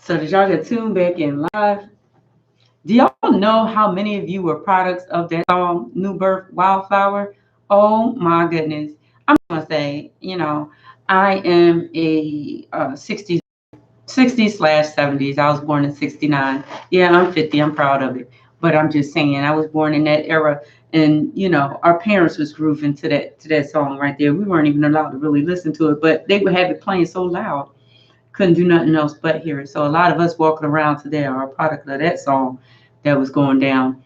So did y'all get tuned back in live? Do y'all know how many of you were products of that song, New Birth Wildflower? Oh my goodness. I'm gonna say, I am a 60s slash 70s. I was born in 69. Yeah, I'm 50. I'm proud of it. But I'm just saying, I was born in that era, and our parents was grooving to that song right there. We weren't even allowed to really listen to it, but they would have it playing so loud, couldn't do nothing else but hear it. So a lot of us walking around today are a product of that song that was going down.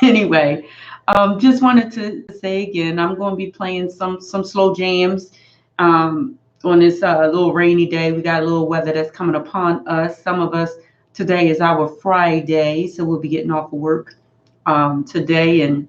Anyway, just wanted to say again, I'm going to be playing some slow jams. On this little rainy day. We got a little weather that's coming upon us. Some of us, today is our Friday, so we'll be getting off of work today and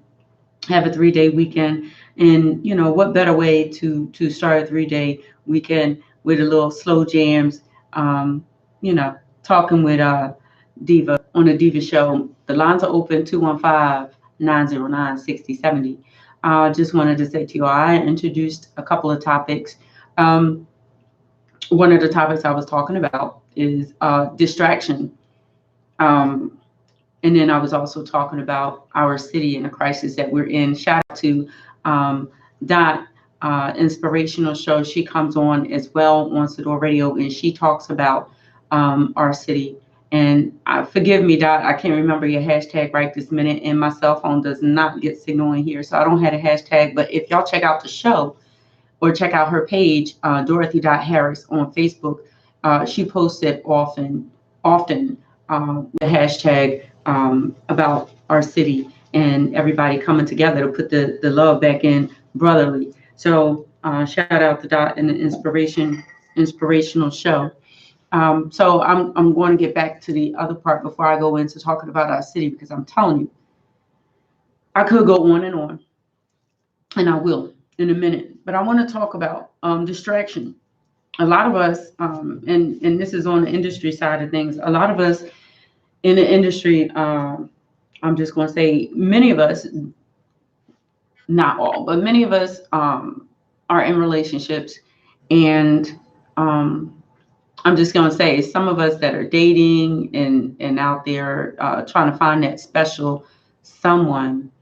have a 3-day weekend. And what better way to start a 3-day weekend with a little slow jams, talking with Deeva on the Deeva Show. The lines are open, 215-909-6070. Just wanted to say to you, I introduced a couple of topics. Um, One of the topics I was talking about is distraction. Um, and then I was also talking about our city and the crisis that we're in. Shout out to Dot, inspirational show. She comes on as well on Sador Radio, and she talks about our city. And forgive me, Dot, I can't remember your hashtag right this minute, and my cell phone does not get signal in here, so I don't have a hashtag. But if y'all check out the show, or check out her page, Dorothy.Harris on Facebook. She posts it often the hashtag about our city and everybody coming together to put the love back in brotherly. So shout out to Dot and the inspirational show. So I'm going to get back to the other part before I go into talking about our city, because I'm telling you, I could go on, and I will in a minute. But I want to talk about distraction. A lot of us, and this is on the industry side of things, a lot of us in the industry, I'm just going to say many of us, not all, but many of us are in relationships. And I'm just going to say some of us that are dating and out there trying to find that special someone,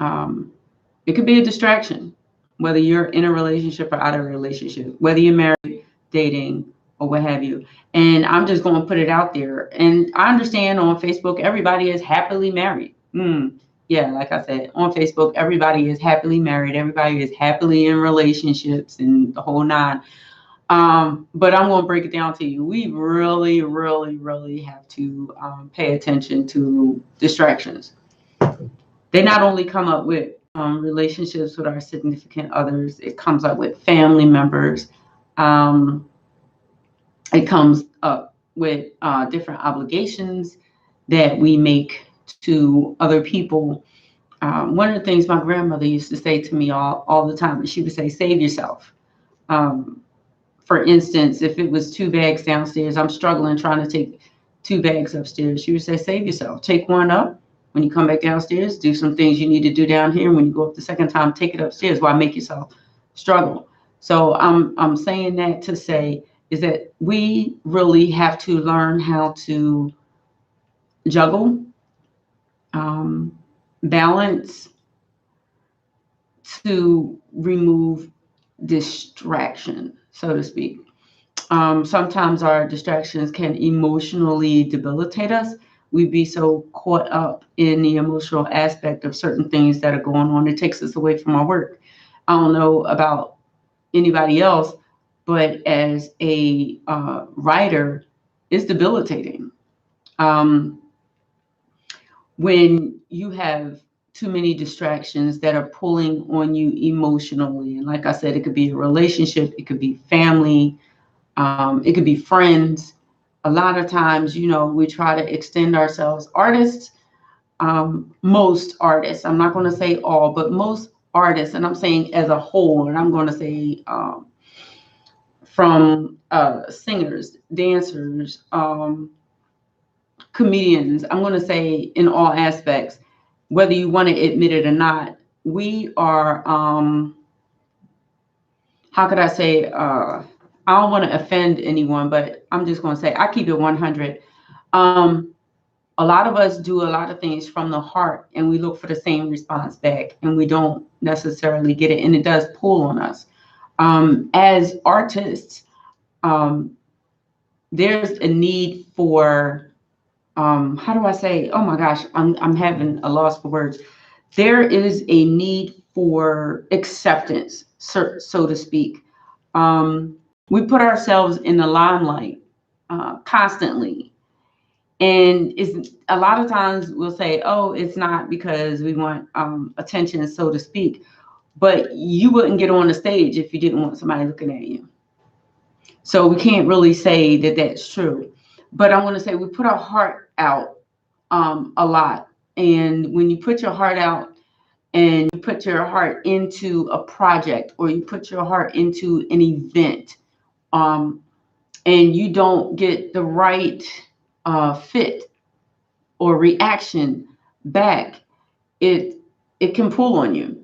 it could be a distraction, whether you're in a relationship or out of a relationship, whether you're married, dating, or what have you. And I'm just going to put it out there. And I understand on Facebook, everybody is happily married. Yeah, like I said, on Facebook, everybody is happily married. Everybody is happily in relationships and the whole nine. But I'm going to break it down to you. We really, really, really have to pay attention to distractions. They not only come up with relationships with our significant others, it comes up with family members. It comes up with different obligations that we make to other people. One of the things my grandmother used to say to me all the time, she would say, save yourself. For instance, if it was 2 bags downstairs, I'm struggling trying to take 2 bags upstairs. She would say, save yourself. Take one up. When you come back downstairs, do some things you need to do down here. When you go up the second time, take it upstairs. Why make yourself struggle? So I'm saying that to say is that we really have to learn how to juggle, balance, to remove distraction, so to speak. Sometimes our distractions can emotionally debilitate us. We'd be so caught up in the emotional aspect of certain things that are going on. It takes us away from our work. I don't know about anybody else, but as a writer, it's debilitating. When you have too many distractions that are pulling on you emotionally. And like I said, it could be a relationship, it could be family, it could be friends. A lot of times, we try to extend ourselves. Artists, most artists, I'm not going to say all, but most artists, and I'm saying as a whole, and I'm going to say from singers, dancers, comedians, I'm going to say in all aspects, whether you want to admit it or not, we are, how could I say, I don't want to offend anyone, but I'm just going to say I keep it 100. Um, a lot of us do a lot of things from the heart, and we look for the same response back, and we don't necessarily get it, and it does pull on us. As artists, um, there's a need for, how do I say? Oh my gosh, I'm having a loss for words. There is a need for acceptance, so to speak. Um, we put ourselves in the limelight constantly. And it's a lot of times we'll say, oh, it's not because we want attention, so to speak. But you wouldn't get on the stage if you didn't want somebody looking at you. So we can't really say that that's true. But I want to say we put our heart out a lot. And when you put your heart out and you put your heart into a project or you put your heart into an event, um, and you don't get the right fit or reaction back, it can pull on you.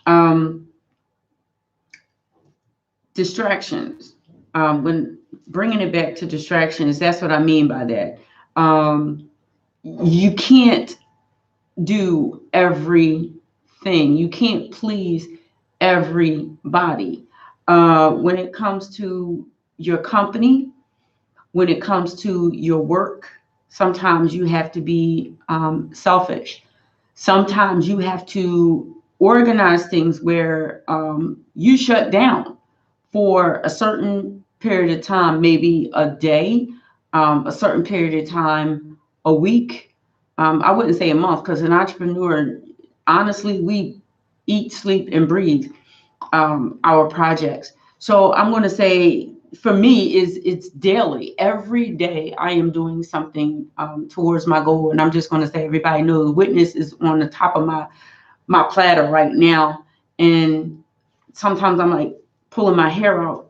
Um, Distractions. When bringing it back to distractions, that's what I mean by that. You can't do everything. You can't please everybody. When it comes to your company, when it comes to your work, sometimes you have to be selfish. Sometimes you have to organize things where you shut down for a certain period of time, maybe a day, a certain period of time, a week. I wouldn't say a month, because an entrepreneur, honestly, we eat, sleep, and breathe our projects. So I'm going to say, for me, it's daily. Every day I am doing something towards my goal, and I'm just going to say, everybody knows witness is on the top of my platter right now, and sometimes I'm like pulling my hair out.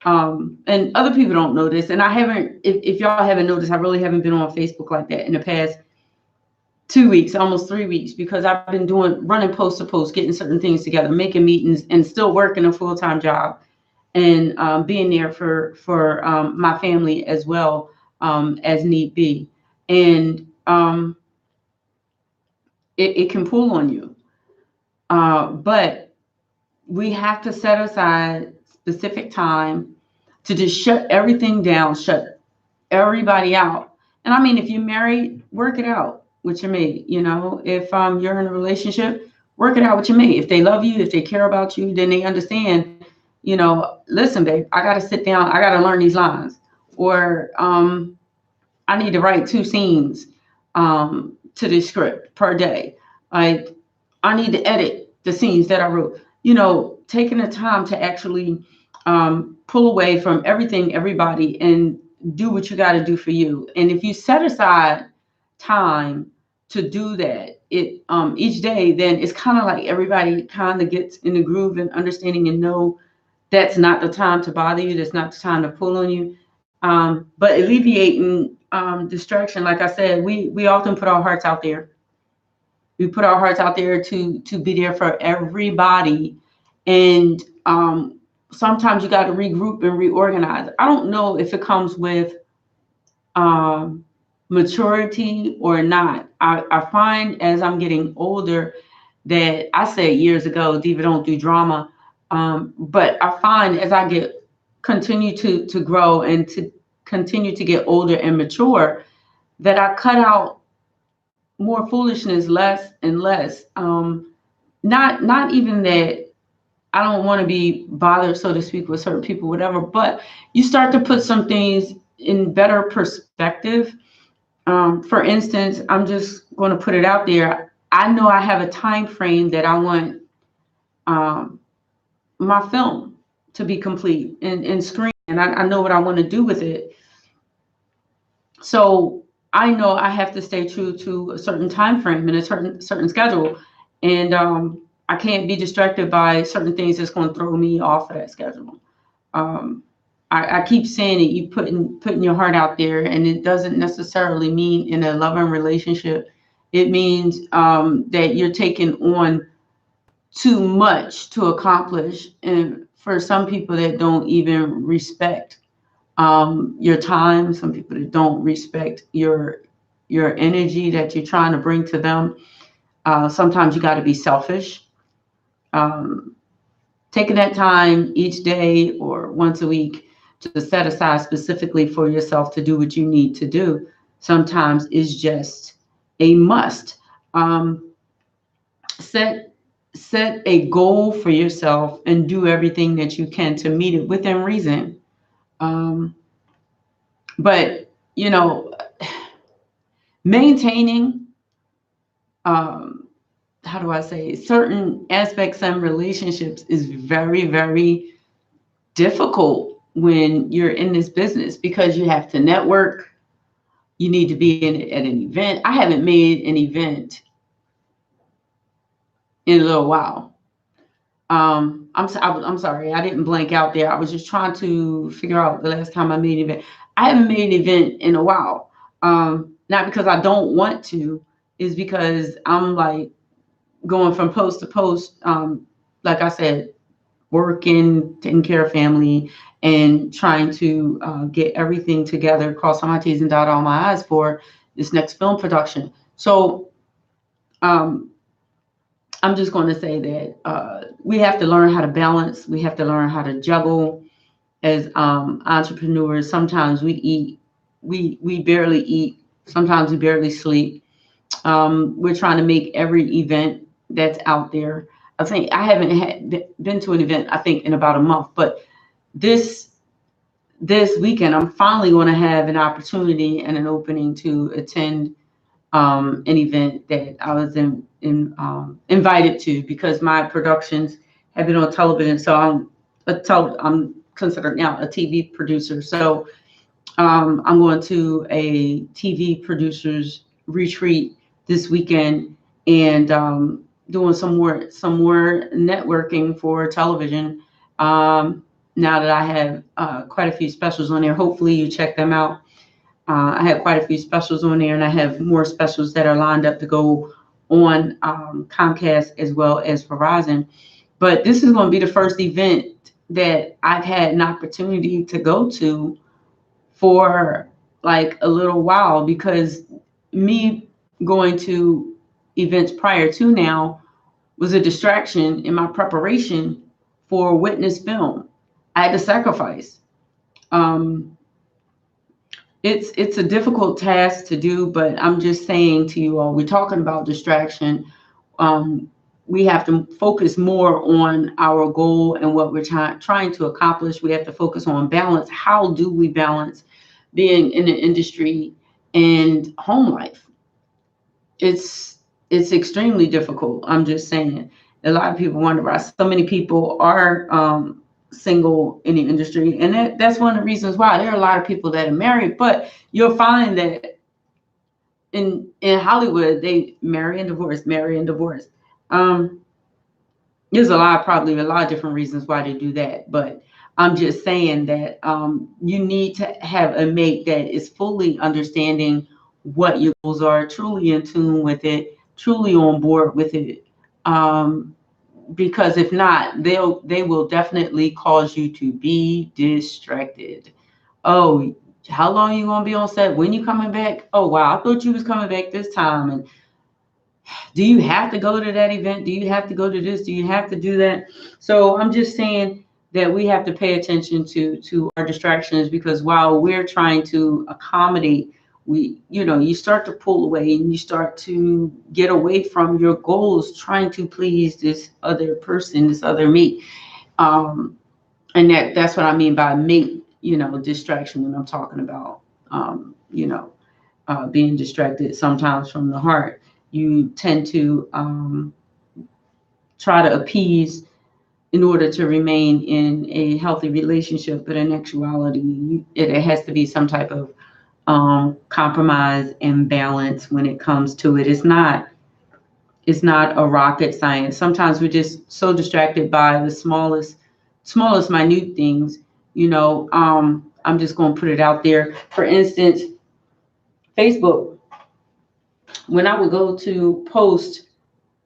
And other people don't know this, and I haven't. If y'all haven't noticed, I really haven't been on Facebook like that in the past 2 weeks, almost 3 weeks, because I've been running post to post, getting certain things together, making meetings, and still working a full-time job, and being there for my family as well, as need be. And it can pull on you, but we have to set aside specific time to just shut everything down, shut everybody out. And I mean, if you're married, work it out with your mate. If you're in a relationship, work it out with your mate. If they love you, if they care about you, then they understand, listen, babe, I got to sit down. I got to learn these lines. Or I need to write 2 scenes to this script per day. Like, I need to edit the scenes that I wrote. Taking the time to actually pull away from everything, everybody, and do what you got to do for you. And if you set aside time to do that, each day, then it's kind of like everybody kind of gets in the groove and understanding and know that's not the time to bother you. That's not the time to pull on you. But alleviating distraction, like I said, we often put our hearts out there. We put our hearts out there to be there for everybody. And sometimes you got to regroup and reorganize. I don't know if it comes with maturity or not. I find as I'm getting older that I said years ago, Deeva, don't do drama. But I find as I continue to grow and to continue to get older and mature, that I cut out more foolishness, less and less. Not even that I don't want to be bothered, so to speak, with certain people, whatever, but you start to put some things in better perspective. For instance, I'm just going to put it out there. I know I have a time frame that I want my film to be complete and screen, and I know what I want to do with it. So I know I have to stay true to a certain time frame and a certain schedule, and I can't be distracted by certain things that's going to throw me off of that schedule. I keep saying it, you putting your heart out there, and it doesn't necessarily mean in a loving relationship. It means that you're taking on too much to accomplish and for some people that don't even respect your time, some people that don't respect your energy that you're trying to bring to them. Sometimes you got to be selfish. Um, Taking that time each day or once a week to set aside specifically for yourself to do what you need to do sometimes is just a must. Um, set set a goal for yourself and do everything that you can to meet it within reason. Um, but maintaining, um, how do I say, certain aspects and relationships is very, very difficult when you're in this business because you have to network. You need to be at an event. I haven't made an event in a little while. I'm sorry, I didn't blank out there. I was just trying to figure out the last time I made an event. I haven't made an event in a while. Not because I don't want to, is because I'm like going from post to post. Like I said, working, taking care of family, and trying to get everything together, cross all my T's and dot all my I's for this next film production. So um, I'm just going to say that we have to learn how to balance. We have to learn how to juggle as entrepreneurs. Sometimes we barely eat. Sometimes we barely sleep. We're trying to make every event that's out there. I think I haven't been to an event, I think, in about a month, but this this weekend I'm finally going to have an opportunity and an opening to attend an event that I was invited to because my productions have been on television. So I'm considered now a TV producer. So I'm going to a TV producers retreat this weekend and doing some more networking for television. Now that I have quite a few specials on there, hopefully you check them out. I have quite a few specials on there, and I have more specials that are lined up to go on Comcast as well as Verizon. But this is going to be the first event that I've had an opportunity to go to for like a little while because me going to events prior to now was a distraction in my preparation for witness film. I had to sacrifice. Um, it's a difficult task to do, but I'm just saying to you all, we're talking about distraction. Um, we have to focus more on our goal and what we're trying to accomplish. We have to focus on balance. How do we balance being in the industry and home life? It's extremely difficult. I'm just saying. A lot of people wonder why so many people are single in the industry, and that's one of the reasons why. There are a lot of people that are married, but you'll find that in Hollywood they marry and divorce, marry and divorce. Um, there's probably a lot of different reasons why they do that, but I'm just saying that you need to have a mate that is fully understanding what your goals are, truly in tune with it, truly on board with it. Um, because if not, they will definitely cause you to be distracted. Oh, how long are you gonna be on set? When you coming back? Oh wow, I thought you was coming back this time. And do you have to go to that event? Do you have to go to this? Do you have to do that? So I'm just saying that we have to pay attention to our distractions because while we're trying to accommodate, you start to pull away and you start to get away from your goals, trying to please this other person, this other mate. And that's what I mean by mate, distraction when I'm talking about, being distracted sometimes from the heart. You tend to try to appease in order to remain in a healthy relationship, but in actuality, it has to be some type of compromise and balance when it comes to it. It's not a rocket science. Sometimes we're just so distracted by the smallest minute things. I'm just going to put it out there. For instance, Facebook. When I would go to post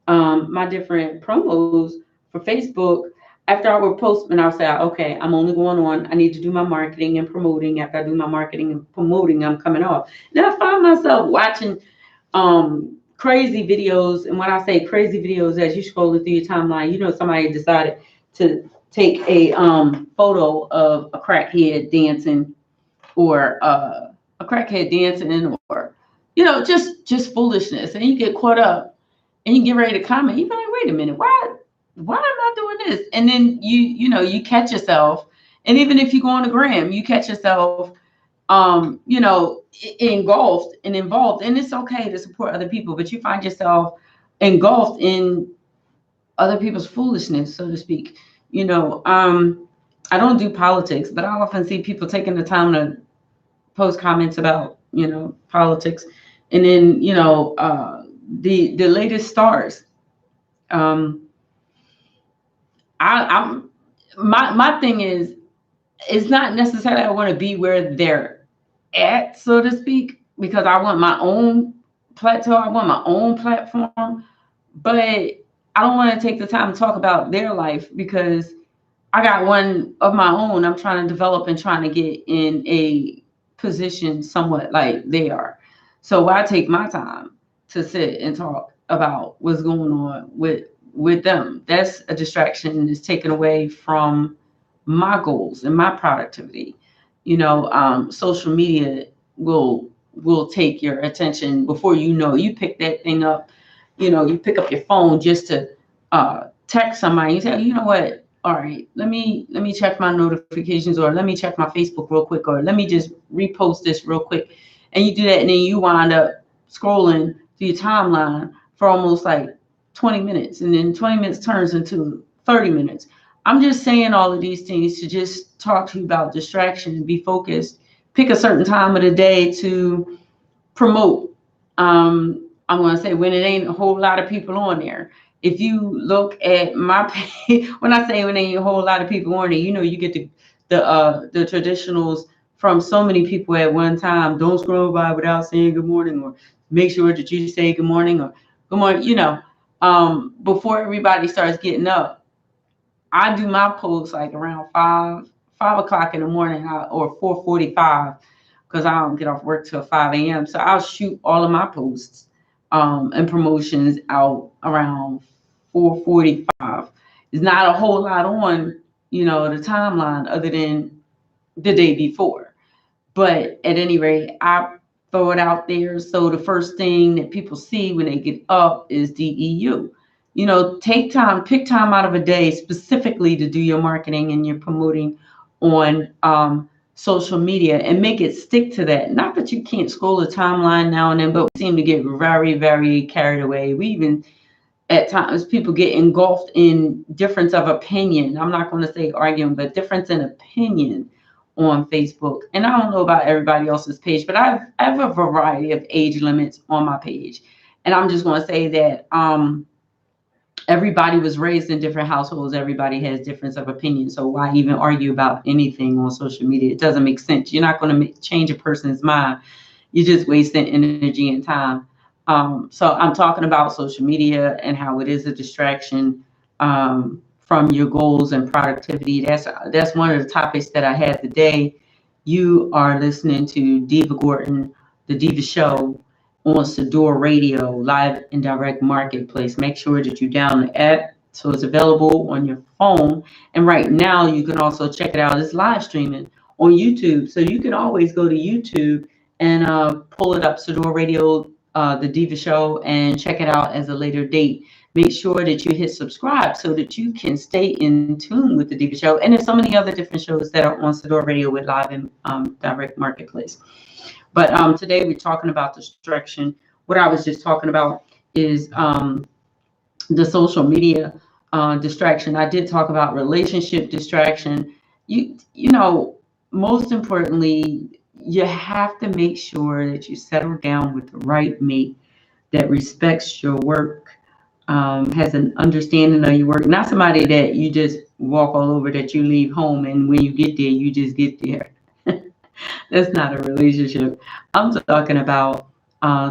my different promos for Facebook, after I would post, and I'll say, okay, I'm only going on. I need to do my marketing and promoting. After I do my marketing and promoting, I'm coming off. Then I find myself watching crazy videos. And when I say crazy videos, as you scrolling through your timeline, you know, somebody decided to take a photo of a crackhead dancing, or a crackhead dancing, or you know, just foolishness, and you get caught up and you get ready to comment. You're like, wait a minute, why am I doing this? And then you know, you catch yourself, and even if you go on the gram, you catch yourself you know, engulfed and involved. And it's okay to support other people, but you find yourself engulfed in other people's foolishness, so to speak. You know, I don't do politics, but I often see people taking the time to post comments about, you know, politics. And then, you know, the latest stars. Um, I'm my thing is, it's not necessarily I want to be where they're at, so to speak, because I want my own plateau, I want my own platform, but I don't want to take the time to talk about their life, because I got one of my own I'm trying to develop and trying to get in a position somewhat like they are. So I take my time to sit and talk about what's going on with them. That's a distraction that's taken away from my goals and my productivity. You know, social media will take your attention before you know. You pick that thing up, you know, you pick up your phone just to text somebody. You say, you know what? All right, let me check my notifications, or let me check my Facebook real quick, or let me just repost this real quick. And you do that, and then you wind up scrolling through your timeline for almost like 20 minutes, and then 20 minutes turns into 30 minutes. I'm just saying all of these things to just talk to you about distraction and be focused. Pick a certain time of the day to promote. I'm going to say when it ain't a whole lot of people on there. If you look at my page, when I say when there ain't a whole lot of people on there, you know, you get the traditionals from so many people at one time. Don't scroll by without saying good morning, or make sure that you say good morning, or good morning. You know, before everybody starts getting up, I do my posts like around 5 o'clock in the morning, or 4:45, because I don't get off work till 5 a.m. So I'll shoot all of my posts and promotions out around 4:45. There's not a whole lot on, you know, the timeline other than the day before. But at any rate, I throw it out there. So the first thing that people see when they get up is DEU. You know, take time, pick time out of a day specifically to do your marketing and your promoting on social media, and make it stick to that. Not that you can't scroll the timeline now and then, but we seem to get very, very carried away. We even, at times, people get engulfed in difference of opinion. I'm not going to say arguing, but difference in opinion on Facebook. And I don't know about everybody else's page, but I have a variety of age limits on my page. And I'm just going to say that everybody was raised in different households. Everybody has difference of opinion. So why even argue about anything on social media? It doesn't make sense. You're not going to change a person's mind. You're just wasting energy and time. So I'm talking about social media and how it is a distraction from your goals and productivity. That's one of the topics that I had today. You are listening to Deeva Gordon, the Deeva Show, on Sador Radio, live and direct marketplace. Make sure that you download the app so it's available on your phone. And right now, you can also check it out. It's live streaming on YouTube. So you can always go to YouTube and pull it up, Sador Radio, the Deeva Show, and check it out as a later date. Make sure that you hit subscribe so that you can stay in tune with the Deeva Show. And there's so many other different shows that are on Sador Radio with live and direct marketplace. But today we're talking about distraction. What I was just talking about is the social media distraction. I did talk about relationship distraction. You know, most importantly, you have to make sure that you settle down with the right mate that respects your work, has an understanding of your work, not somebody that you just walk all over, that you leave home and when you get there, you just get there. That's not a relationship. I'm talking about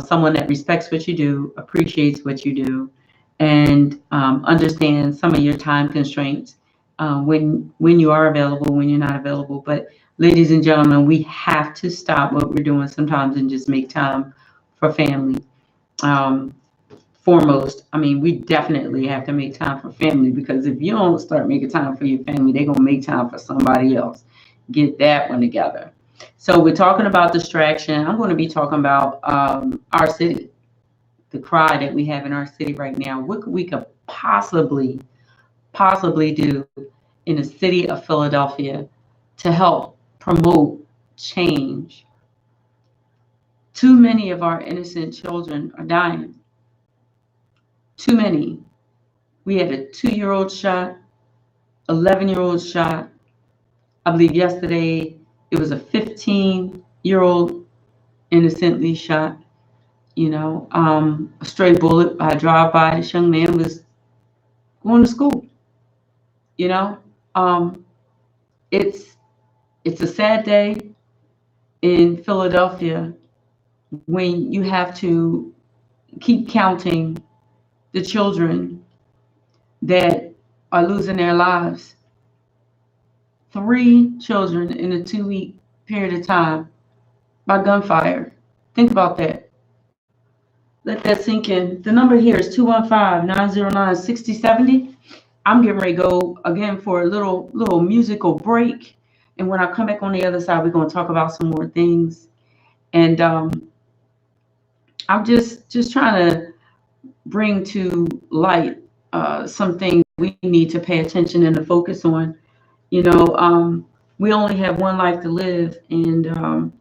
someone that respects what you do, appreciates what you do, and understands some of your time constraints, when you are available, when you're not available. But ladies and gentlemen, we have to stop what we're doing sometimes and just make time for family. Um, Foremost, I mean, we definitely have to make time for family, because if you don't start making time for your family, they're going to make time for somebody else. Get that one together. So we're talking about distraction. I'm going to be talking about our city, the cry that we have in our city right now. What we could possibly do in the city of Philadelphia to help promote change. Too many of our innocent children are dying. Too many. We had a 2-year-old shot, 11-year-old shot. I believe yesterday it was a 15-year-old innocently shot. A stray bullet by a drive-by. This young man was going to school. You know, um, it's it's a sad day in Philadelphia when you have to keep counting the children that are losing their lives. 3 children in a 2-week period of time by gunfire. Think about that. Let that sink in. The number here is 215-909-6070. I'm getting ready to go again for a little musical break. And when I come back on the other side, we're going to talk about some more things. And I'm just trying to bring to light some things we need to pay attention and to focus on. We only have one life to live, and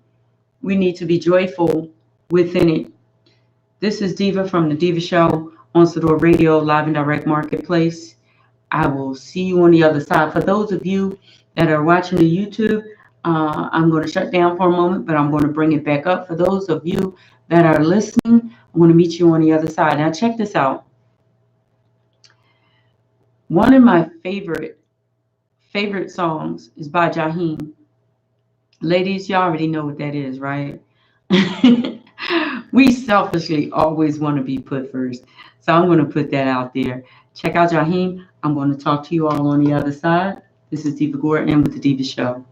we need to be joyful within it. This is Deeva from the Deeva Show on Sador Radio, live and direct marketplace. I will see you on the other side. For those of you that are watching the YouTube, I'm going to shut down for a moment, but I'm going to bring it back up. For those of you that are listening, I'm going to meet you on the other side. Now, check this out. One of my favorite songs is by Jaheim. Ladies, you already know what that is, right? We selfishly always want to be put first. So I'm going to put that out there. Check out Jaheim. I'm going to talk to you all on the other side. This is Deeva Gordon with the Deeva Show.